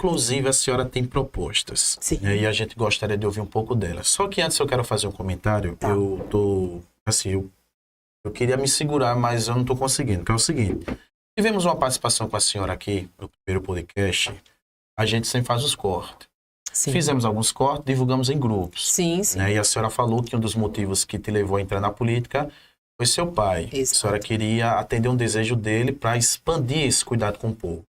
inclusive a senhora tem propostas. Sim. E a gente gostaria de ouvir um pouco delas. Só que antes eu quero fazer um comentário. Tá. Eu queria me segurar, mas eu não estou conseguindo. Que é o seguinte, tivemos uma participação com a senhora aqui no primeiro podcast. A gente sempre faz os cortes. Sim. Fizemos alguns cortes, divulgamos em grupos. Sim, sim. Né? E a senhora falou que um dos motivos que te levou a entrar na política foi seu pai. Exato. A senhora queria atender um desejo dele para expandir esse cuidado com o povo.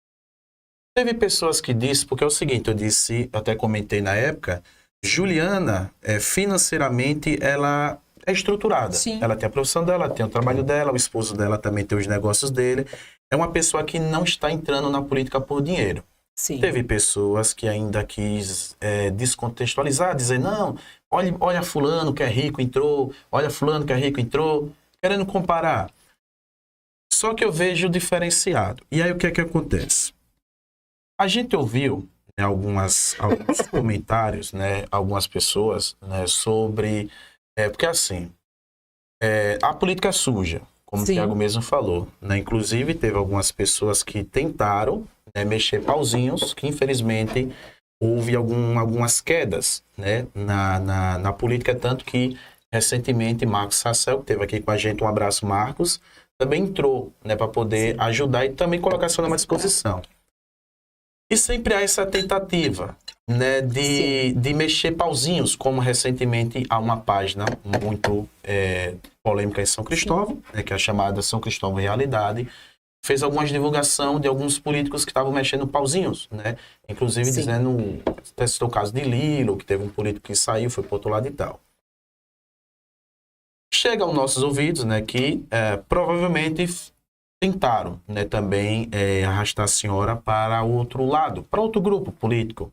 Teve pessoas que disseram, porque é o seguinte, eu até comentei na época, Juliana, financeiramente, ela é estruturada. Sim. Ela tem a profissão dela, tem o trabalho dela, o esposo dela também tem os negócios dele. É uma pessoa que não está entrando na política por dinheiro. Sim. Teve pessoas que ainda quis descontextualizar, dizer, não, olha fulano que é rico entrou, olha fulano que é rico entrou, querendo comparar. Só que eu vejo diferenciado. E aí o que é que acontece? A gente ouviu, né, alguns comentários, né, algumas pessoas, né, sobre... porque assim, a política é suja, como o Sim. Thiago mesmo falou. Né? Inclusive, teve algumas pessoas que tentaram, né, mexer pauzinhos, que infelizmente houve algumas quedas, né, na política, tanto que recentemente Marcos Sassel, que esteve aqui com a gente, um abraço Marcos, também entrou, né, para poder ajudar e também colocar seu nome à disposição. E sempre há essa tentativa, né, de mexer pauzinhos, como recentemente há uma página muito polêmica em São Cristóvão, né, que é a chamada São Cristóvão Realidade, fez algumas divulgação de alguns políticos que estavam mexendo pauzinhos, né, inclusive dizendo, até citou o caso de Lilo, que teve um político que saiu, foi para outro lado e tal. Chega aos nossos ouvidos, né, que provavelmente tentaram, né, também arrastar a senhora para outro lado, para outro grupo político.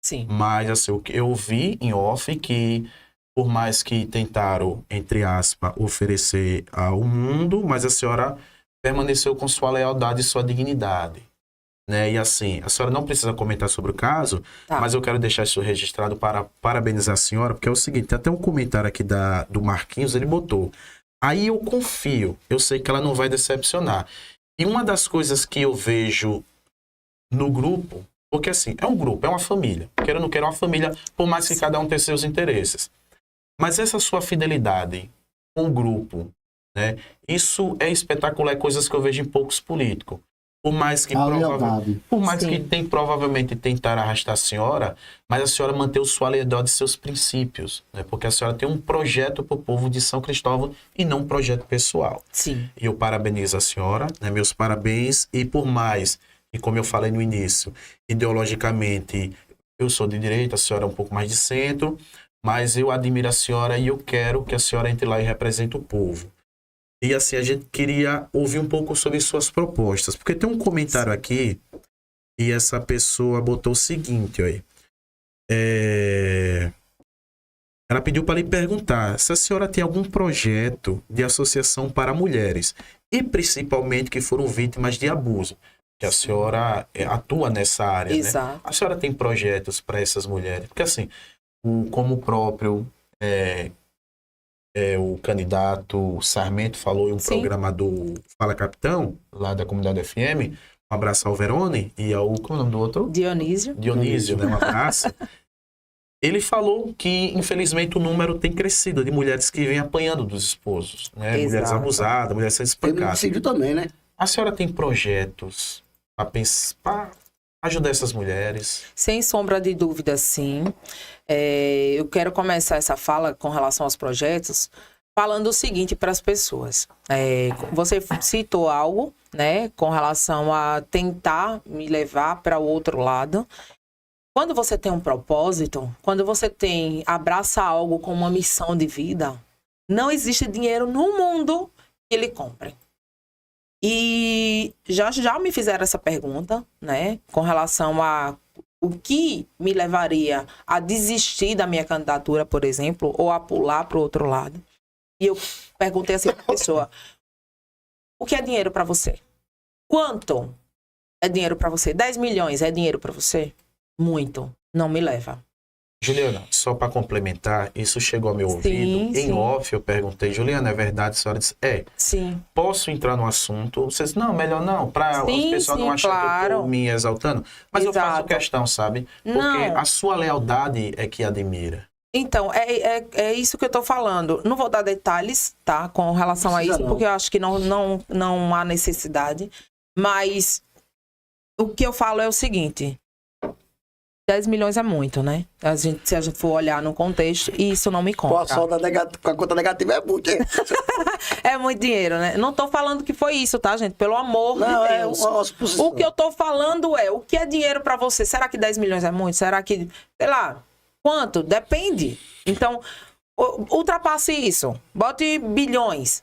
Sim. Mas assim, eu vi em off que, por mais que tentaram, entre aspas, oferecer ao mundo, mas a senhora permaneceu com sua lealdade e sua dignidade. Né? E assim, a senhora não precisa comentar sobre o caso, mas eu quero deixar isso registrado para parabenizar a senhora, porque é o seguinte, tem até um comentário aqui do Marquinhos, ele botou... Aí eu confio, eu sei que ela não vai decepcionar. E uma das coisas que eu vejo no grupo, porque assim, é um grupo, é uma família. Queira ou não queira, é uma família, por mais que cada um tenha seus interesses. Mas essa sua fidelidade com o grupo, né? Isso é espetacular, é coisas que eu vejo em poucos políticos. Por mais que, provavelmente tentar arrastar a senhora, mas a senhora manteve sua lealdade e seus princípios, né? Porque a senhora tem um projeto para o povo de São Cristóvão e não um projeto pessoal. Sim. E eu parabenizo a senhora, né? Meus parabéns, e por mais, e como eu falei no início, ideologicamente eu sou de direita, a senhora é um pouco mais de centro, mas eu admiro a senhora e eu quero que a senhora entre lá e represente o povo. E assim, a gente queria ouvir um pouco sobre suas propostas. Porque tem um comentário aqui e essa pessoa botou o seguinte, olha. Ela pediu para lhe perguntar se a senhora tem algum projeto de associação para mulheres. E principalmente que foram vítimas de abuso. Que a senhora atua nessa área, Exato. né? A senhora tem projetos para essas mulheres? Porque assim, como o próprio... o candidato Sarmento falou em um programa do Fala Capitão, lá da comunidade FM, um abraço ao Verone e ao, como é o nome do outro? Dionísio, né? Um abraço. Ele falou que, infelizmente, o número tem crescido de mulheres que vêm apanhando dos esposos, né? Exato. Mulheres abusadas, mulheres sendo espancadas. Tem também, né? A senhora tem projetos para ajudar essas mulheres? Sem sombra de dúvida, sim. Eu quero começar essa fala com relação aos projetos falando o seguinte para as pessoas. Você citou algo, né, com relação a tentar me levar para o outro lado. Quando você tem um propósito, quando você abraça algo com uma missão de vida, não existe dinheiro no mundo que lhe compre. E já me fizeram essa pergunta, né, com relação a o que me levaria a desistir da minha candidatura, por exemplo, ou a pular para o outro lado. E eu perguntei assim para a pessoa, o que é dinheiro para você? Quanto é dinheiro para você? 10 milhões é dinheiro para você? Muito. Não me leva. Juliana, só para complementar, isso chegou ao meu ouvido. Em off, eu perguntei, Juliana, é verdade? A senhora disse, Sim. Posso entrar no assunto? Você disse, não, melhor não, para as pessoas não acharem que eu estou me exaltando. Mas eu faço questão, sabe? Porque a sua lealdade é que admira. Então, é isso que eu estou falando. Não vou dar detalhes, tá? Com relação a isso, porque eu acho que não há necessidade. Mas o que eu falo é o seguinte. 10 milhões é muito, né? Se a gente for olhar no contexto, isso não me conta. Com a conta negativa é muito, hein? É muito dinheiro, né? Não tô falando que foi isso, tá, gente? Pelo amor de Deus. O que eu tô falando é, o que é dinheiro pra você? Será que 10 milhões é muito? Será que, sei lá, quanto? Depende. Então, ultrapasse isso. Bote bilhões,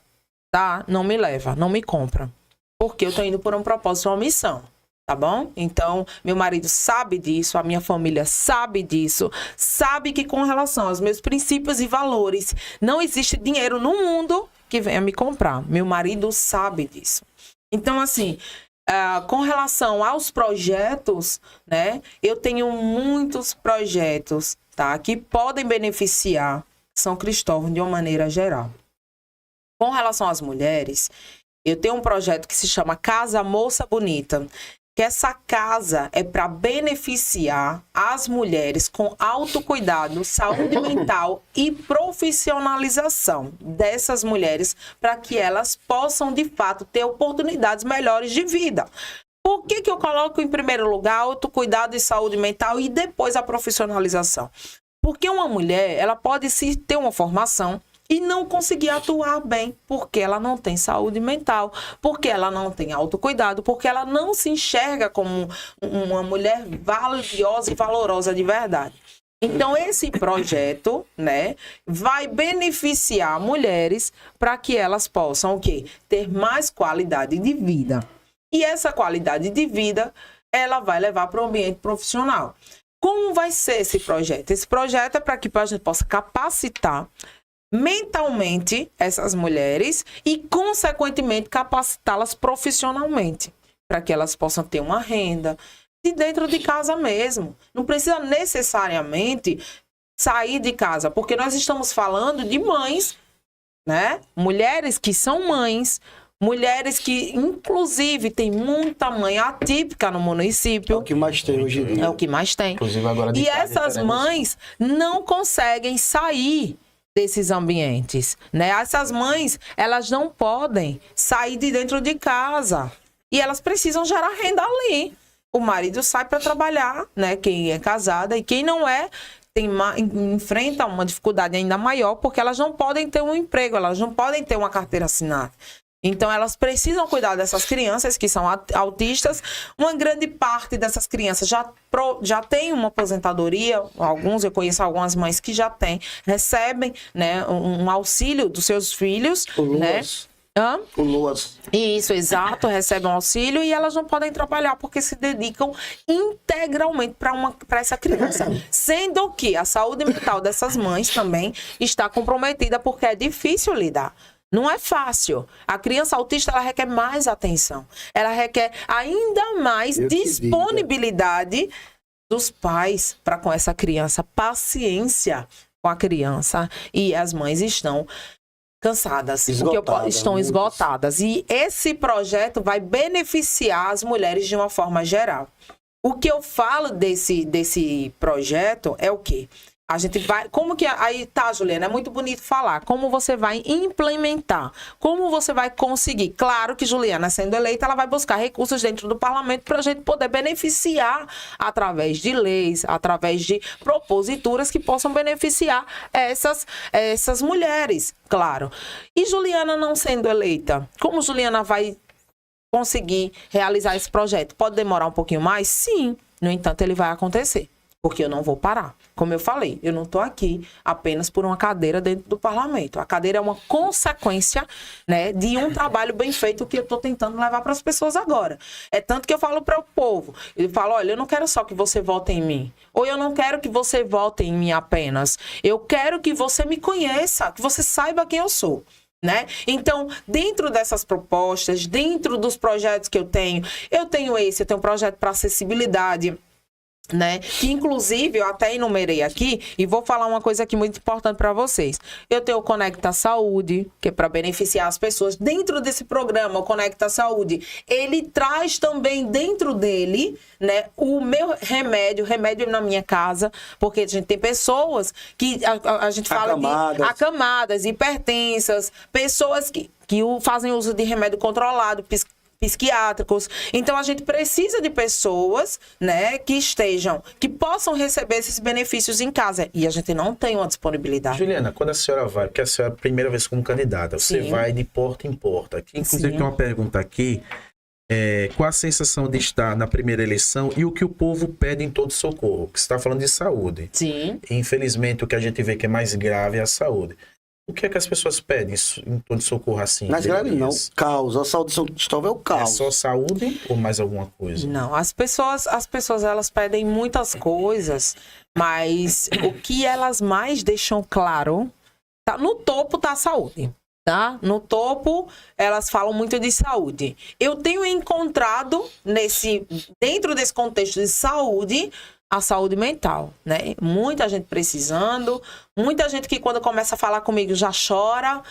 tá? Não me leva, não me compra. Porque eu tô indo por um propósito, uma missão. Tá bom? Então, meu marido sabe disso, a minha família sabe disso, sabe que com relação aos meus princípios e valores, não existe dinheiro no mundo que venha me comprar. Meu marido sabe disso. Então, assim, com relação aos projetos, né? Eu tenho muitos projetos, tá? Que podem beneficiar São Cristóvão de uma maneira geral. Com relação às mulheres, eu tenho um projeto que se chama Casa Moça Bonita, que essa casa é para beneficiar as mulheres com autocuidado, saúde mental e profissionalização dessas mulheres para que elas possam, de fato, ter oportunidades melhores de vida. Por que eu coloco em primeiro lugar autocuidado e saúde mental e depois a profissionalização? Porque uma mulher, ela pode ter uma formação e não conseguir atuar bem, porque ela não tem saúde mental, porque ela não tem autocuidado, porque ela não se enxerga como uma mulher valiosa e valorosa de verdade. Então, esse projeto, né, vai beneficiar mulheres para que elas possam, o quê? Ter mais qualidade de vida. E essa qualidade de vida, ela vai levar para o ambiente profissional. Como vai ser esse projeto? Esse projeto é para que a gente possa capacitar mentalmente essas mulheres e, consequentemente, capacitá-las profissionalmente, para que elas possam ter uma renda de dentro de casa mesmo. Não precisa necessariamente sair de casa, porque nós estamos falando de mães, né? Mulheres que são mães, mulheres que, inclusive, tem muita mãe atípica no município. É o que mais tem hoje em dia. É o que mais tem. Inclusive agora e essas mães não conseguem sair desses ambientes, né? Essas mães, elas não podem sair de dentro de casa e elas precisam gerar renda ali. O marido sai para trabalhar, né? Quem é casada e quem não é, enfrenta uma dificuldade ainda maior porque elas não podem ter um emprego, elas não podem ter uma carteira assinada. Então, elas precisam cuidar dessas crianças que são autistas. Uma grande parte dessas crianças já tem uma aposentadoria. Eu conheço algumas mães que já recebem, né, um auxílio dos seus filhos. Né? O LOAS. Isso, exato, recebem um auxílio e elas não podem trabalhar porque se dedicam integralmente para essa criança. Sendo que a saúde mental dessas mães também está comprometida porque é difícil lidar. Não é fácil. A criança autista, ela requer mais atenção. Ela requer ainda mais disponibilidade dos pais para com essa criança. Paciência com a criança. E as mães estão cansadas. Estão esgotadas. E esse projeto vai beneficiar as mulheres de uma forma geral. O que eu falo desse projeto é o quê? A gente vai... Como que... Aí tá, Juliana, é muito bonito falar. Como você vai implementar? Como você vai conseguir? Claro que Juliana, sendo eleita, ela vai buscar recursos dentro do parlamento para a gente poder beneficiar através de leis, através de proposituras que possam beneficiar essas mulheres, claro. E Juliana não sendo eleita, como Juliana vai conseguir realizar esse projeto? Pode demorar um pouquinho mais? Sim. No entanto, ele vai acontecer. Porque eu não vou parar. Como eu falei, eu não estou aqui apenas por uma cadeira dentro do parlamento. A cadeira é uma consequência, né, de um trabalho bem feito que eu estou tentando levar para as pessoas agora. É tanto que eu falo para o povo. Eu falo, olha, eu não quero só que você vote em mim. Ou eu não quero que você vote em mim apenas. Eu quero que você me conheça, que você saiba quem eu sou. Né? Então, dentro dessas propostas, dentro dos projetos que eu tenho um projeto para acessibilidade. né? Que inclusive eu até enumerei aqui e vou falar uma coisa aqui muito importante para vocês. Eu tenho o Conecta Saúde, que é para beneficiar as pessoas. Dentro desse programa, o Conecta Saúde, ele traz também dentro dele, né, o meu remédio na minha casa, porque a gente tem pessoas que a gente fala de acamadas, hipertensas, pessoas que fazem uso de remédio controlado, psiquiátricos. Então, a gente precisa de pessoas, né, que possam receber esses benefícios em casa. E a gente não tem uma disponibilidade. Juliana, quando a senhora vai, porque a senhora é a primeira vez como candidata, você vai de porta em porta. Aqui, inclusive, tem uma pergunta aqui. Qual a sensação de estar na primeira eleição e o que o povo pede em todo socorro? Que você está falando de saúde. Sim. Infelizmente, o que a gente vê que é mais grave é a saúde. O que é que as pessoas pedem em todo socorro assim? Mais grave não, caos. A saúde de São Cristóvão é o caos. É só saúde ou mais alguma coisa? Não, as pessoas elas pedem muitas coisas, mas o que elas mais deixam claro, tá no topo tá a saúde. Tá? No topo, elas falam muito de saúde. Eu tenho encontrado dentro desse contexto de saúde, a saúde mental, né? Muita gente precisando, muita gente que quando começa a falar comigo já chora.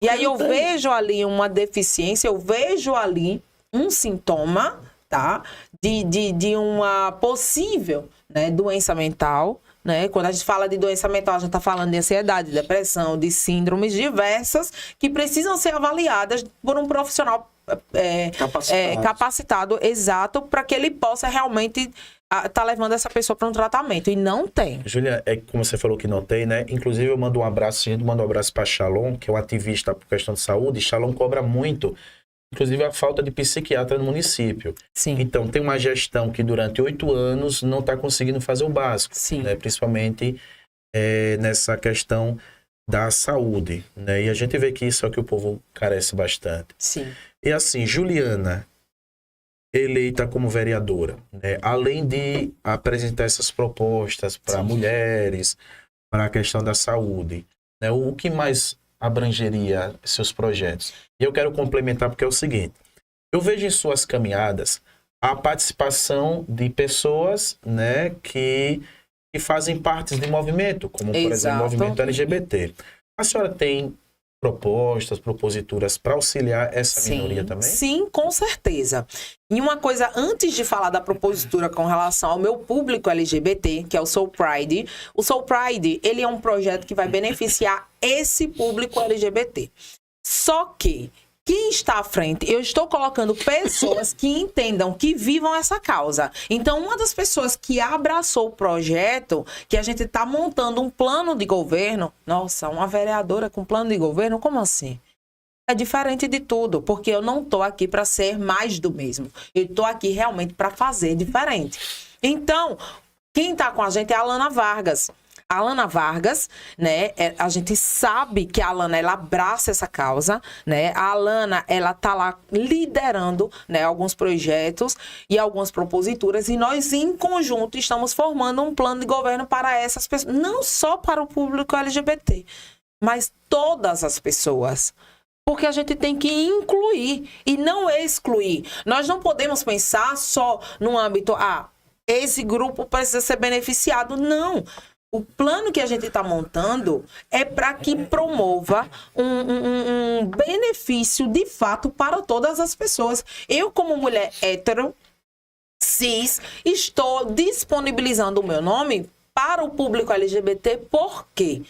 E aí eu vejo ali uma deficiência, eu vejo ali um sintoma, tá? De uma possível, né, doença mental. Né? Quando a gente fala de doença mental, a gente está falando de ansiedade, depressão, de síndromes diversas que precisam ser avaliadas por um profissional capacitado, exato, para que ele possa realmente estar levando essa pessoa para um tratamento. E não tem. Júlia, como você falou que não tem, né? Inclusive eu mando um abraço, a gente manda um abraço para Shalom, que é um ativista por questão de saúde. Shalom cobra muito, inclusive a falta de psiquiatra no município. Sim. Então, tem uma gestão que durante 8 anos não está conseguindo fazer o básico. Sim. Né? Principalmente nessa questão da saúde. Né? E a gente vê que isso é o que o povo carece bastante. Sim. E assim, Juliana, eleita como vereadora, né? Além de apresentar essas propostas para mulheres, para a questão da saúde, né? O que mais abrangeria seus projetos? E eu quero complementar porque é o seguinte, eu vejo em suas caminhadas a participação de pessoas, né, que fazem parte de movimento, como, por exemplo, o movimento LGBT. A senhora tem proposituras para auxiliar essa minoria também? Sim, com certeza. E uma coisa, antes de falar da propositura com relação ao meu público LGBT, que é o Soul Pride, o Soul Pride, ele é um projeto que vai beneficiar esse público LGBT. Só que quem está à frente, eu estou colocando pessoas que entendam, que vivam essa causa. Então, uma das pessoas que abraçou o projeto, que a gente está montando um plano de governo, nossa, uma vereadora com plano de governo, como assim? É diferente de tudo, porque eu não estou aqui para ser mais do mesmo. Eu estou aqui realmente para fazer diferente. Então, quem está com a gente é a Alana Vargas. A Alana Vargas, né, a gente sabe que a Alana, ela abraça essa causa, né, a Alana, ela tá lá liderando, né, alguns projetos e algumas proposituras, e nós, em conjunto, estamos formando um plano de governo para essas pessoas, não só para o público LGBT, mas todas as pessoas. Porque a gente tem que incluir e não excluir. Nós não podemos pensar só no âmbito, esse grupo precisa ser beneficiado, não. O plano que a gente está montando é para que promova um benefício de fato para todas as pessoas. Eu, como mulher hétero, cis, estou disponibilizando o meu nome para o público LGBT. Por quê?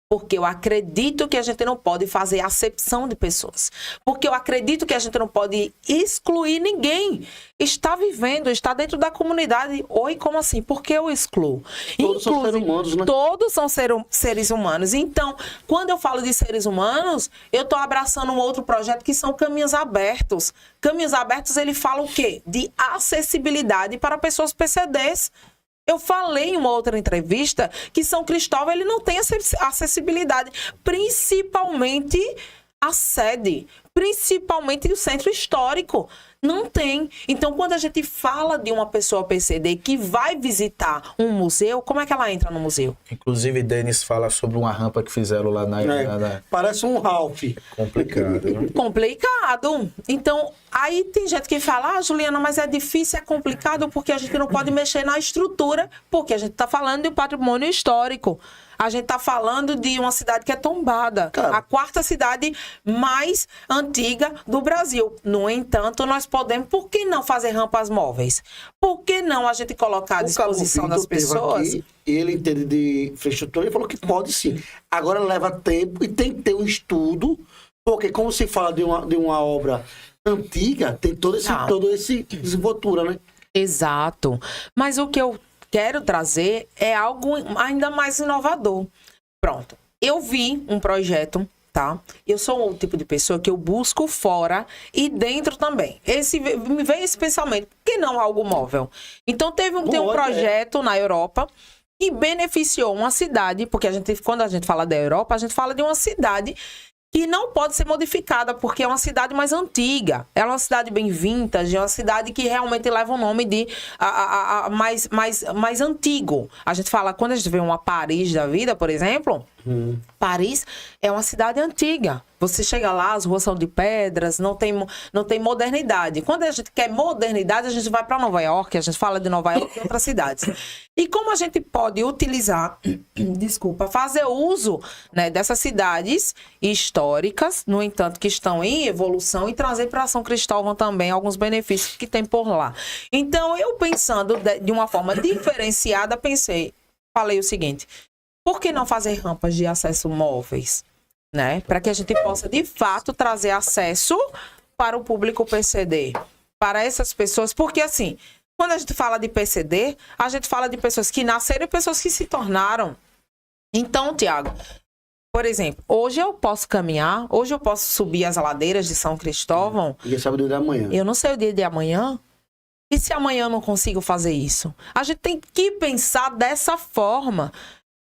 Porque eu acredito que a gente não pode fazer acepção de pessoas. Porque eu acredito que a gente não pode excluir ninguém. Está vivendo, está dentro da comunidade. Oi, como assim? Por que eu excluo? Todos são seres humanos, né? Todos são seres humanos. Então, quando eu falo de seres humanos, eu estou abraçando um outro projeto que são Caminhos Abertos. Caminhos Abertos, ele fala o quê? De acessibilidade para pessoas PCDs. Eu falei em uma outra entrevista que São Cristóvão ele não tem acessibilidade, principalmente a sede, principalmente o centro histórico. Não tem. Então, quando a gente fala de uma pessoa PCD que vai visitar um museu, como é que ela entra no museu? Inclusive, Denis fala sobre uma rampa que fizeram lá na... Parece um Ralph. Complicado, né? Complicado. Então, aí tem gente que fala, Juliana, mas é difícil, é complicado, porque a gente não pode mexer na estrutura, porque a gente está falando de patrimônio histórico. A gente está falando de uma cidade que é tombada. Cara, a 4ª cidade mais antiga do Brasil. No entanto, nós podemos, por que não fazer rampas móveis? Por que não a gente colocar à disposição das pessoas? Aqui, ele entende de infraestrutura, ele falou que pode sim. Agora leva tempo e tem que ter um estudo, porque como se fala de uma obra antiga, tem todo esse desenvoltura, né? Exato. Mas o que eu quero trazer é algo ainda mais inovador. Pronto. Eu vi um projeto, tá? Eu sou o tipo de pessoa que eu busco fora e dentro também. Me vem esse pensamento, por que não algo móvel? Então tem um projeto na Europa que beneficiou uma cidade, porque quando a gente fala da Europa, a gente fala de uma cidade que não pode ser modificada, porque é uma cidade mais antiga. É uma cidade bem vintage, é uma cidade que realmente leva o nome de mais antigo. A gente fala, quando a gente vê uma Paris da vida, por exemplo, Paris é uma cidade antiga. Você chega lá, as ruas são de pedras, não tem modernidade. Quando a gente quer modernidade, a gente vai para Nova York, a gente fala de Nova York e outras cidades. E como a gente pode utilizar, fazer uso, né, dessas cidades históricas, no entanto, que estão em evolução, e trazer para São Cristóvão também alguns benefícios que tem por lá. Então, eu pensando de uma forma diferenciada, falei o seguinte, por que não fazer rampas de acesso móveis? Né? Para que a gente possa, de fato, trazer acesso para o público PCD, para essas pessoas, porque assim, quando a gente fala de PCD, a gente fala de pessoas que nasceram e pessoas que se tornaram. Então, Tiago, por exemplo, hoje eu posso caminhar, hoje eu posso subir as ladeiras de São Cristóvão. Ninguém sabe o dia de amanhã. Eu não sei o dia de amanhã. E se amanhã eu não consigo fazer isso? A gente tem que pensar dessa forma.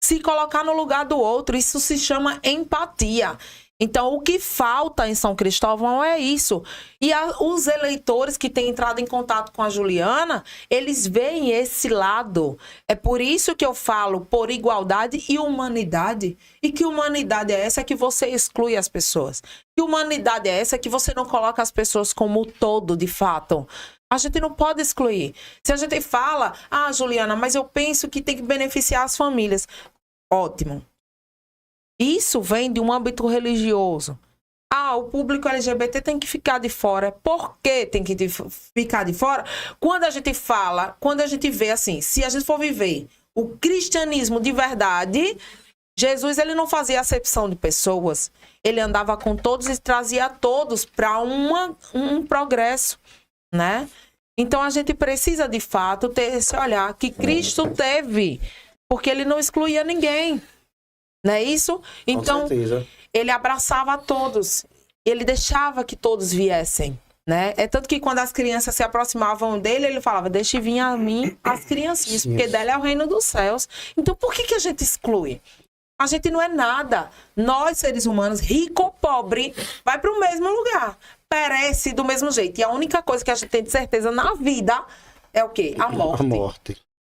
Se colocar no lugar do outro, isso se chama empatia. Então, o que falta em São Cristóvão é isso. E os eleitores que têm entrado em contato com a Juliana, eles veem esse lado. É por isso que eu falo por igualdade e humanidade. E que humanidade é essa que você exclui as pessoas? Que humanidade é essa que você não coloca as pessoas como todo, de fato? A gente não pode excluir. Se a gente fala, Juliana, mas eu penso que tem que beneficiar as famílias. Ótimo. Isso vem de um âmbito religioso. O público LGBT tem que ficar de fora. Por que tem que ficar de fora? Quando a gente vê assim, se a gente for viver o cristianismo de verdade, Jesus, ele não fazia acepção de pessoas. Ele andava com todos e trazia todos para um progresso, né? Então, a gente precisa, de fato, ter esse olhar que Cristo teve, porque ele não excluía ninguém. Não é isso? Então, ele abraçava a todos. Ele deixava que todos viessem, né? É tanto que quando as crianças se aproximavam dele, ele falava, deixe vir a mim as criancinhas, porque dela é o reino dos céus. Então, por que a gente exclui? A gente não é nada. Nós, seres humanos, rico ou pobre, vai para o mesmo lugar. Perece do mesmo jeito. E a única coisa que a gente tem de certeza na vida é o quê? A morte. A morte.